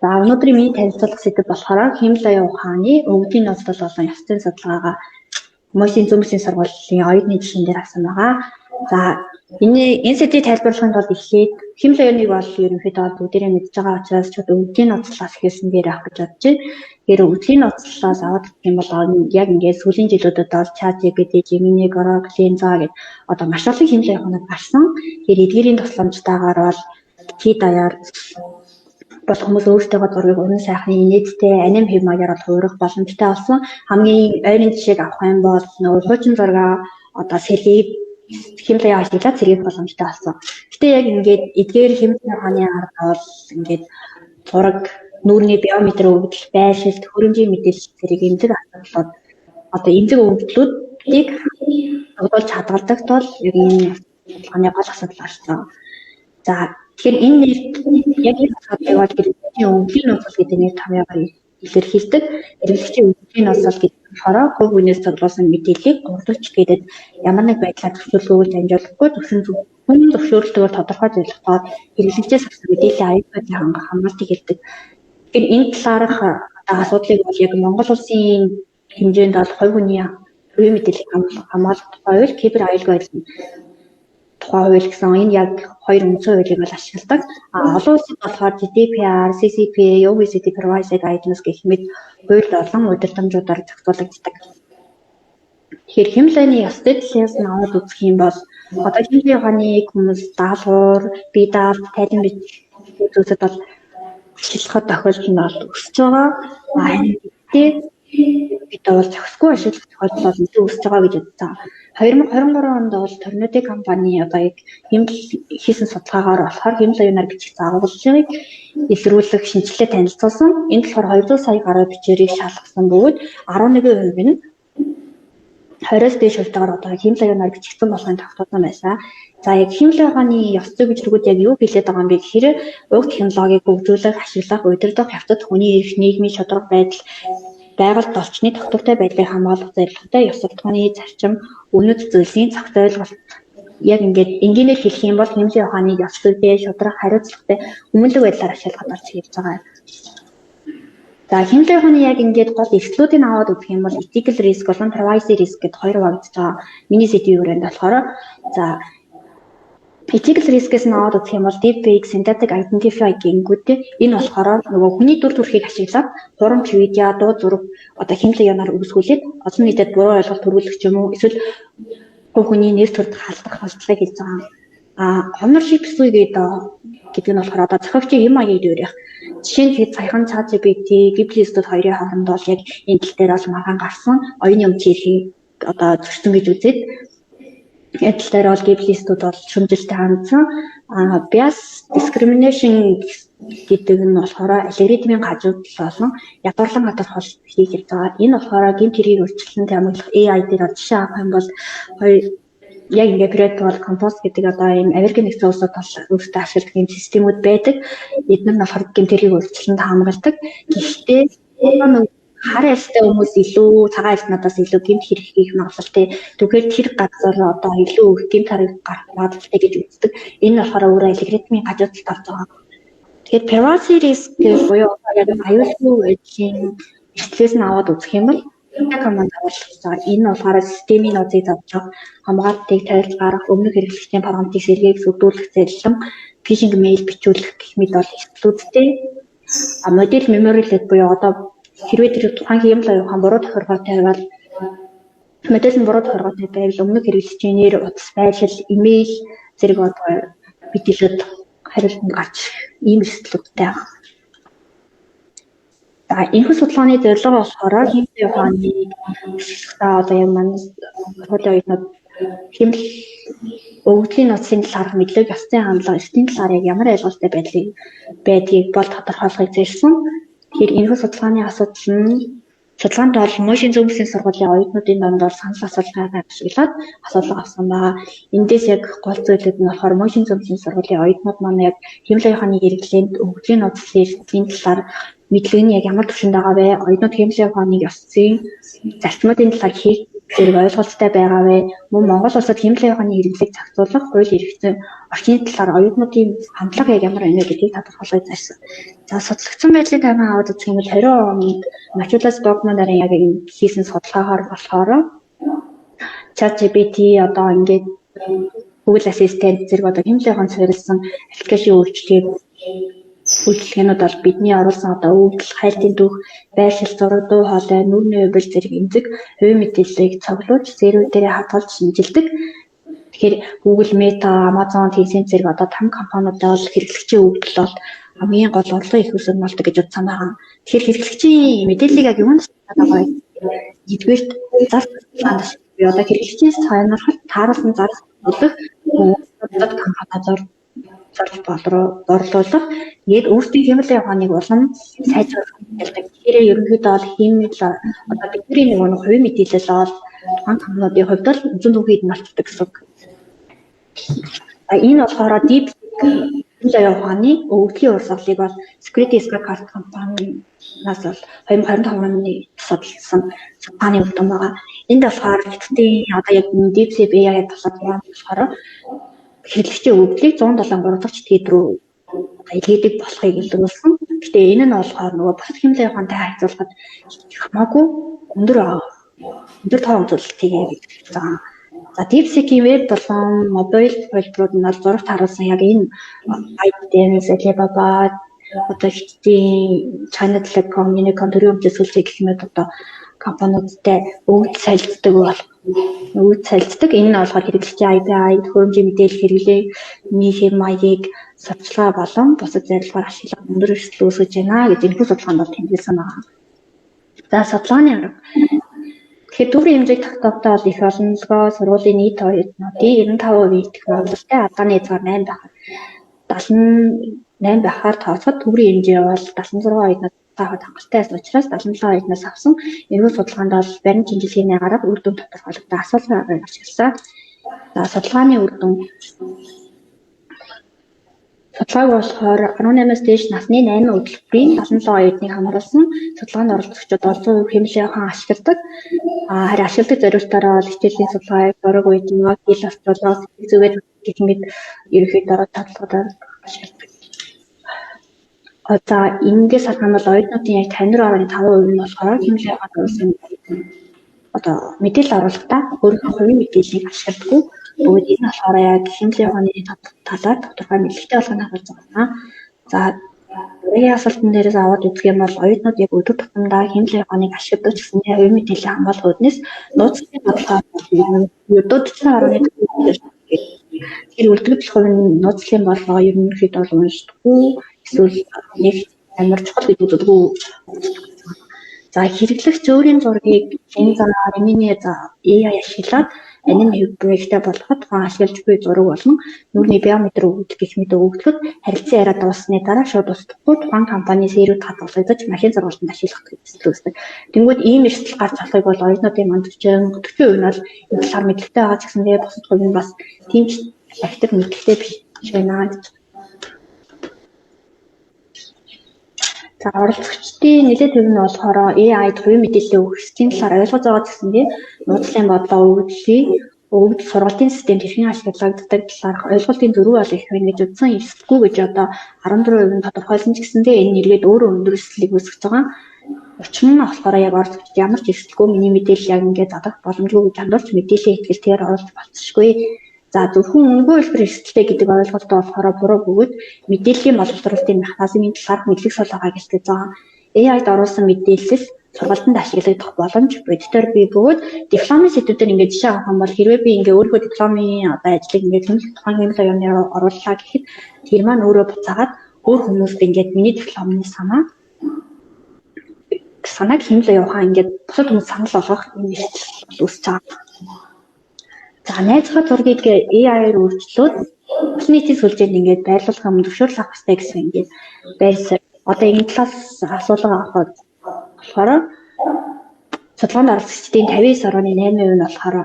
За өнөөдрийн миний танилцуулах сэдэв болохоор Химлай ухааны өвгдийн ноцлол болон ёсцын судалгаагаа Мосийн Зөвмөсийн сургуулийн оюутны жишээн дээр авсан байгаа. За энэ сэдвийг тайлбарлахын тулд эхлээд Химлайныг бол ерөнхийдөө бүгдээрээ мэдж байгаа учраас чод өвгдийн ноцлолоос эхэлсэн дээр авах гэж бодож байна. Тэгэхээр өвгдийн ноцлолоос аваад гэх юм бол яг ингээд сүүлийн жилүүдэд бол ChatGPT, Gemini, Grok, Lenza гэдэг одоо маш олон Химлай ухаанууд гарсан. Тэгэхээр эдгээрийн тусламжтайгаар бол даяар бол хүмүүс өөрсдөө зургийг уран сайхны нийтдээ аним хэв маягаар хуурах боломжтой болсон. Хамгийн ойрын жишээг авах юм бол нөгөө хуучин зураг одоо сэлийг Химлай ашиглаад сэргийлэх боломжтой болсон. Гэтэ яг ингээд эдгээр Химлай ухааны арга бол ингээд зураг, нүүрний биометр өгдөл, байршилт, хөрөмжийн мэдээлэл зэрэг эмзэг асуудлууд одоо эмзэг өгдлүүдийг тогтоолж хадгалдаг тул яг энэ ухааны гол асуудал болсон. За тэгэхээр энэ нэр яг энэ асуудлыг бол хэрэглэгчийн өвгдлийн ноцлол гэдэг нэр томьёогоор илэрхийлдэг. Хэрэглэгчийн өвгдлийн ноцлол гэдэг нь болохоор хувь хүнээс цуглуулсан мэдээллийг гурвалж гэдэг ямар нэг байдлаар зөвшөөрлөгөөр дамжуулахгүй хүн зөвшөөрлөгөөр тодорхой зорилгоор хэрэглэгчээс авсан мэдээллийн аюултай хангах хамгаалтыг хэлдэг. Тэгэхээр энэ талаарх асуудлыг бол яг Монгол улсын хэмжээнд бол хувь хүний хувийн мэдээллийг хамгаалах тухай кибер аюулгүй байдлын тухай хууль гэсэн энэ яг хоёр үндсэн хуулийг бол ашигладаг. Олон улсад болохоор GDPR, CCPA, OECD Privacy Guidelines гэх мэт хууль олон удирдамжуудаар зохицуулагддаг. Тэгэхээр Химлайны ёс зүйдлээс аваад үзэх юм бол одоо Химлай ухааныг хүмүүс даалгавар, бие даалт, тайлан бич зүйлсэд бол ашиглахад тохиолдол нь бол өсөж байгаа. Гэхдээ бид бол зохисгүй ашиглах тохиолдол бол өсөж байгаа гэж үзсэн. 2023 онд бол Торнадо компани одоо яг хийсэн судалгаагаар болохоор Химлайнаар бичих загварлыг илрүүлэх шинжилгээ танилцуулсан. Энэ болохоор 200 сая гаруй бичээрийг шалгасан бөгөөд 11% нь 20-с дээш хувьтайгаар одоо Химлайнаар бичигдсэн болохын тогтоосон байсан. За яг Химлай ухааны ёс зүй бичрүүд яг юу хэлээд байгаа юм бэ гэхээр уг технологиг хөгжүүлэх, ашиглах, удирдах, хявцад хүний эрх, нийгмийн шударга байдал, байгальд орчны тогтвортой байдлыг хамгаалах зорилготой ёс суртахууны зарчим, үнэт зүйлсийн цогц ойлголт яг ингээд энгийнээр хэлэх юм бол Химлай ухааныг ёс зүйтэй, шударга, хариуцлагатай хүмүүнлэг байдлаар ашиглахад орж ирж байгаа. За Химлай ухааны яг ингээд гол эрсдлүүдийг аваад үзэх юм бол ethical risk болон privacy risk гэдэг хоёр хуваагдаж байгаа. Миний сэдвийн хүрээнд болохоор за ethical risk-ээс нь аваад үзэх юм бол deepfake, synthetic identity гингүүтэй энэ болохоор нөгөө хүний дүр төрхийг ашиглаад хурамч видео, дуу зураг одоо Химлайнаар үүсгүүлээд олон нийтэд буруу ойлголт төрүүлэх юм уу эсвэл хүний нэр төрд халдах болцлыг хийж байгаа. Ownership суй гэдэг нь болохоор одоо зохиогчийн хэм маягийг дүүрэх. Жишээ нь хэд саяхан ChatGPT, Bibliostод хоёрын хооронд бол яг энэ тал дээр бол маргаан гарсан оюуны өмчийн эрхийг одоо зөрчсөн гэж үзээд энэ тал дээр бол Bibliostод бол шүмжилттэй хандсан. Bias discrimination гэдэг нь болохоор алгоритмын хажууд болон ядуурлан гадар хол хийх гэж байгаа. Энэ болохоор гэмт хэргийг өөрчлөлтөнд хамгаалах AI дээр жишээ авах юм бол яг ингээд Pareto Compost гэдэг одоо ийм Америкийн нэгдсэн улсад өөрсдөө ашигладаг ийм системүүд байдаг. Эдгээр нь болохоор гэмт хэргийг өөрчлөлтөнд хамгаалдаг. Гэхдээ хар ялтай хүмүүс илүү цагаан ялтнаас илүү гэмт хэрэг хийх магадлалтай. Түгээр тэр газар одоо илүү их гэмт хэрэг гарах магадлалтай гэж үздэг. Энэ нь болохоор өөрөө алгоритмын хажуудалд орж байгаа. Тэгэхээр privacy risk буюу яг аюулгүй байдлын эрсдлээс нь аваад үзэх юм бол команд авалцсан. Энэ болохоор системийн нууцыг завжих, хамгаалтыг тайлж гарах, өмнөх хэрэглэгчдийн програмтыг сэргээх, сүрдүүлэх зарилсан, phishing mail бичүүлэх гэх мэт бол эрсдлүүдтэй. Модуль memory-лэд буюу одоо хэрвээ тэр тухайн Химлай ухаан буруу тохиргоотой байвал модуль нь буруу тохиргоотой байвал өмнөх хэрэглэгчийн нэр, утас, байршил, имэйл зэрэг одоо мэдээлэлд хариулт гарч ийм эрсдлүүдтэй байна. За энэ судалгааны зорилго болохоор Химлай ухааны одоо яг манай хуулийн оюутнууд өвгдлийн ноцлын талаарх мэдлэг, ёсцын хандлага, эртний талаар яг ямар ойлголттой байдгийг бол тодорхойлохыг зорьсон. Тэгэхээр энэ судалгааны судалгаанд бол Мосийн Зөвмөсийн сургуулийн оюутнуудын донд бол санал асуулгаагаар ашиглаад асуудал авсан байгаа. Эндээс яг гол зүйлүүд нь болохоор Мосийн Зөвмөсийн сургуулийн оюутнууд маань яг Химлай ухааны хэрэглээнд өвгдлийн ноцлын талаар мэдлэг нь яг ямар түвшинд байгаа вэ? Оюутнууд Химлай ухааны ёс зүйн зарчмуудын талаар зэрэг ойлголттой байгаа вэ? Мөн Монгол улсад хэмжээ ухааны хэрэглээг зохицуулах хууль эрх зүйн орчны талаар оюутнуудын хандлага яг ямар байна гэдгийг тодорхойлж байсан. За судлагдсан байдлыг таван аваад үзэх юм бол 20 онд Мачулас Богманарын яг хийсэн судалгаагаар болохоор ChatGPT одоо ингээд Google Assistant зэрэг одоо хэмжээ ухаанд суурилсан аппликейшн үйлчилгээнүүд бол бидний оруулсан одоо үйлдэл, хайлтын түүх, байршил, зураг, дуу хоолой, нүрийн хувилбар зэрэг эмзэг хувийн мэдээллийг цуглуулж, сервер дээр хадгалж шинжилдэг. Тэгэхээр Google, Meta, Amazon, Tencent зэрэг одоо том компаниудаа бол хэрэглэгчийн үйлдэл бол хамгийн гол орлогын их үсэг болдог гэж бодсон байгаа. Тэгэхээр хэрэглэгчийн мэдээллийг яг юунд байгаа вэ? Эдгээрт зар цаанаас одоо хэрэглэгчийн сонирхолд тааруулсан зар төлөх үйлдэл компаниудаар зорж борлуулах яг өөрсдийн хэмжээ ухааныг улам сайжруулах гэдэг. Тэгэхээр ерөнхийдөө бол хэмэл одоо бидний нэг хувийн мэдээлэл бол тухайн компаниудын хувьд бол үндсэн түүхийд мартдаг гэсэн. Энэ болохоор Deep хэмжээ ухааны өвдлийн урсгалыг бол Security Scorecard компаниас бол 2025 оны судалсан компани өгдөн байгаа. Энд болохоор хэдийн одоо яг DeepSeek AI талаар болохоор хэрэглэгчийн өвдлийг 173 читгэд рүү илгээдэг болохыг илрүүлсэн. Гэтэ энэ нь болохоор нөгөө бусад хэмжээ ухаантай харьцуулахад хамаагүй өндөр тоо үзүүлэлтийг хийдэг. За DeepSeek-ийн веб болон мобайл хувилбарууд нь зурагт харуулсан яг энэ ByteDance, Alibaba, одоо хэдийн China Telecom, Unicom төрийн өмчөлсөлтэй гэх мэт одоо компаниудтай өвд салцдаг бол өвд салцдаг. Энэ нь болохоор хэрэглэгчийн API, төхөөрөмжийн мэдээлэл хэрэглээ, нийгэм маягийг судалгаа болон бусад зорилгоор ашиглах өндөр эрсдэл үүсгэж байна гэж энэ судалгаанд бол тэмдэглэсэн байна. За судалгааны арга. Тэгэхээр төвийн хэмжээг тогтоохтой бол их олонлогоо сургуулийн нийт оюутнуудын 95% технологитой алгааны хязгаар 8 байхаар тооцоход төвийн хэмжээ бол 76 оюутнууд таахад хангалттай байсан учраас 77 оюутнаас авсан. Энэ судалгаанд бол баримт шинжилгээний гараад үр дүн тодорхойлогдсон асуулгыг ашигласан. За судалгааны үр дүн судалгааг болохоор 18-аас дээш насны 8 хөтөлбөрийн 77 оюутныг хамруулсан судалгаанд оролцогчдод олон хэмжээ ухаан ашигладаг. Харин ашигладаг зорилтоор бол хичээлийн судалгааг зураг видео, хэл асуулгаас зүгээр гэх мэт ерөнхийдөө татлагад ашигладаг. За ингээс харах юм бол оюутнуудын яг 54.5% нь болохоор хэмжээ ухаанд оруулсан одоо мэдээлэл оруулахдаа өөрийнхөө хувийн мэдээллийг ашигладаг. Бүгд энэ болохоор яг хэмжээ ухааны талаар тодорхой мэдлэгтэй болгоно хавж байгаа. За дараагийн асуултан дээрээс аваад үзэх юм бол оюутнууд яг өдөр тутамдаа хэмжээ ухааныг ашигладаг гэсэн хувийн мэдээллийн хамгаалах үүднээс нууцлалын бодлого дуудсан 10.4%. Тэгэхээр үлдэгдэл хувийн нууцлалын бодлого ерөнхийдөө бол уншдаггүй эсвэл нэг амар чухал гэж үздэг. За хэрэглэгч өөрийн зургийг Gemini, Gemini AI ашиглаад аним проекттэй болгоход ашиглаж буй зураг болон нүрийн биометр өгөгдөх гэх мэт өгөгдлүүд харилцан яриа дууссаны дараа шууд устдахгүй тухайн компани сервер хадгалагдаж машин сургалтанд ашиглах гэсэн үстэй. Тэнгүүд ийм эрсдэл гарч болохыг бол оюутнуудын манд 40% нь бол энэ талаар мэдлэгтэй байгаа ч гэсэндээ бусад хувь нь бас тийм ч актив мэдлэгтэй биш байна гэж. За оролцогчдын нэлээд төв нь болохоор AI хувийн мэдээлэл өгөх систем талаар ойлгож байгаа гэсэндээ нууцлалын бодлого өгөгдөл сургалтын систем хэрхэн ашиглагддаг талаарх ойлголтын зөрүү бол их байна гэж үзсэн эрсдэлгүй гэж одоо 14% нь тодорхойлсон ч гэсэндээ энэ нэргээд өөрөө өндөр эрсдлийг үүсгэж байгаа. Учир нь болохоор яг оролцогчд ямар ч эрсдэлгүй миний мэдээлэл яг ингээд задах боломжгүй гэж хандуулж мэдээллийн ихтгэлээр оруулж болцсохгүй. За зөвхөн үнгүй хэлбэр эрсдэлтэй гэдэг ойлголт болохоор буруу бөгөөд мэдээллийн боловсруулалтын механизмын талаарх мэдлэг сул байгаа гэж байгаа. AI-д оруулсан мэдээлэл сургалтанд ашиглагдах боломж бодитоор бий бөгөөд дипломын сэдвүүдээр ингээд жишээ авах юм бол хэрвээ би ингээд өөрийнхөө дипломын одоо ажлыг ингээд тухайн хэмжээ оюуны орууллаа гэхэд тэр маань өөрөө буцаагаад өөр хүмүүст ингээд миний дипломны санааг хэмжээ явахаа ингээд бусад хүмүүс санал болгох юм үүсэж байгаа. За найзгаа зургийг AI-аар өөрчлөөд улс нийтийн сүлжээнд ингээд байрлуулах юм зөвшөөрөл авах хэрэгтэй гэсэн ингээд байрсаар одоо энэ талаас асуулга авахд болохоор судалгаанд оролцогчдын 59.8% нь болохоор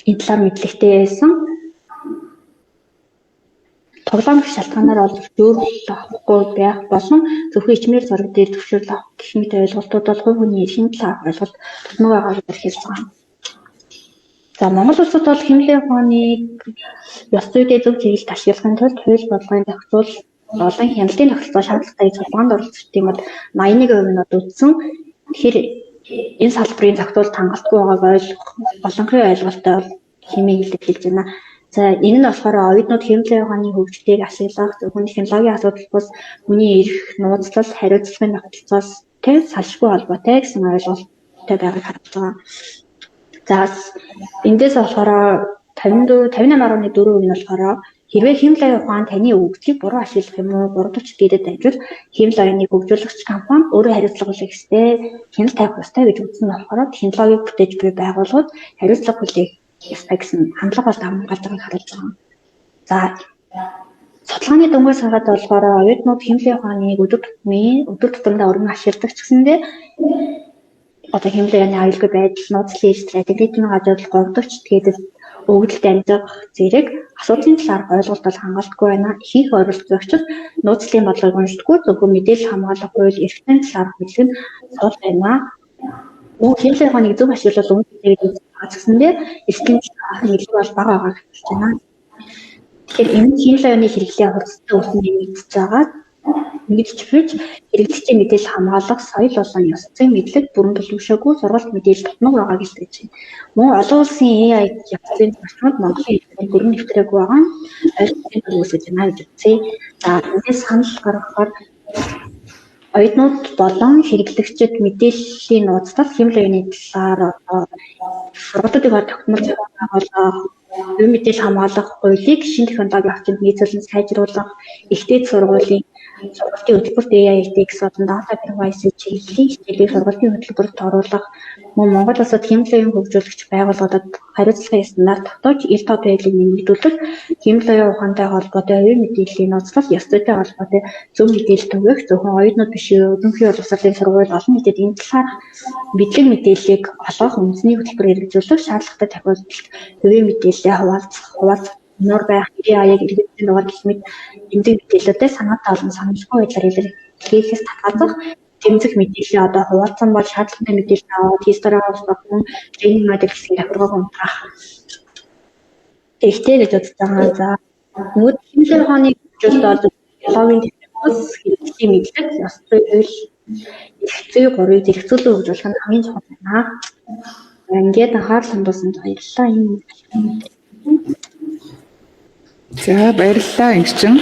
энэ талаар мэдлэгтэй байсан. тоглоом шалтгаанаар олж зөөрөл авахгүй байх болон зөвхөн ичмээр зураг дээр төвшөрөл авах гэх мэт ойлголтууд бол хувь хүний эрхийн талаарх ойлголт тусмаа байгаагаар илэрхийлж байгаа. За Монгол улсад бол хэмжээ ухааны ёс зүйтэй зөв чиглэлд ашиглахын тулд хууль бодлогын зохицуул олон хяналтын тогтолцоо шаардлагатай судалгаанд оролцсон юм бол 81% нь үздсэн. Тэгэхээр энэ салбарын зохицуулалт хангалтгүй байгааг олонхын ойлголттой хэмээн илэрхийлж байна. За энэ нь болохоор оюутнууд хэмжээ ухааны хөгжлийг ашиглах зөвхөн технологийн асуудал бус хүний эрх, нууцлал, хариуцлагын тогтолцоос салшгүй холбоотой гэсэн ойлголттой байгааг харуулж байгаа. За эндээс болохоор 58.4% нь болохоор хэрвээ хэмжээ ухаан таны өгөгдлийг буруу ашиглах юм уу, буруу төч гэдэг дамжуул хэмжээ ухааныг хөгжүүлэгч компани өөрөө хариуцлага хүлээх ёстой, хяналт тавих ёстой гэж үзсэн болохоор технологиг бүтээж буй байгууллагууд хариуцлага хүлээх ёстой гэсэн хандлага бол хамгаалж байгааг харуулж байгаа. За судалгааны дүнгээр сагаад болохоор оюутнууд хэмжээ ухааныг өдөр тутамдаа өргөн ашигладаг ч гэсэндээ одоо хэмжээ ухааны аюулгүй байдал, нууцлын стратегийн хажуудлага, гомдовч тэгээд өгөгдөлд амжих зэрэг асуудлын талаар ойлголт бол хангалтгүй байна. Ихэнх оролцогчид нууцлын бодлогыг уншдаггүй, зөвхөн мэдээлэл хамгаалах хууль эрхтэн талаар хэлэх нь сул байна. Мөн хэмжээ ухааныг зөв ашиглах үнэтэй гэж үзэсгэндээ эрхтэн талаарх нэлээд бол бага байгааг хэлж байна. Тэгэхээр энэ хэмжээ ухааны хэрэглээ хурцтай өснө нэмэгдэж байгаа. Нэгдчихвэж хэрэглэгчийн мэдээлэл хамгаалах соёл болон ёс зүйн мэдлэг бүрэн төлөвшөөгүй сургалт мэдээлэл татнаг байгааг илэрхийлж байна. Мөн олон улсын AI ёс зүйн зарчмууд Монголын хэлбэрийг бүрэн нэвтрээгүй байгаа нь ойлголтын үүсгэж байна гэж үзье. За энэс санал гаргахаар оюутнууд болон хэрэглэгчид мэдээллийн нууцлал хэмжээ ухааны талаар сургалтуудыг тогтмол байгуулах, зөв мэдээлэл хамгаалах хуулийг шинэ технологийн орчинд нийцүүлэн сайжруулах, ихтэй сургуулийн сургалтын хөтөлбөрт AI ethics болон data privacy чиглэлийн хичээлийг сургалтын хөтөлбөрт оруулах, мөн Монгол улсад хэмжээ ухааны хөгжүүлэгч байгууллагуудад хариуцлагын стандарт тогтоож ил тод байдлыг нэмэгдүүлэх, хэмжээ ухаантай холбоотой хувийн мэдээллийн нууцлал, ёс зүйтэй холбоотой зөв мэдээлэл түгээх, зөвхөн оюутнууд биш ерөнхий боловсролын сургууль олон нийтэд энэ талаар мэдлэг мэдээллийг олгох үндэсний хөтөлбөр хэрэгжүүлэх, шаардлагатай тохиолдолд хувийн мэдээлэлээ хуваалцах нуур байх, аяг иргэдийн дугаар гэх мэт тэмдэг мэдээлэлтэй санаатай олон санамжгүй байдлаар илэрхийлэхээс татгалзах, тэмцэх мэдээлэл одоо хуваалцсан бол шаардлагатай мэдээлэл аваад history авах мөн тренинг модель гэсэн тохиргоог унтраах хэрэгтэй гэж үзэж байгаа. За мөн хэмжээ ухааны хөгжүүлэлт бол технологийн техникус, хэрэгцээ мэдлэг, ёс зүй хууль, эрх зүй гурыг зэрэгцүүлэн хөгжүүлэх нь хамгийн чухал байна. Ингээд анхаарал хандуулсанд баярлалаа. За баярлалаа эмччин.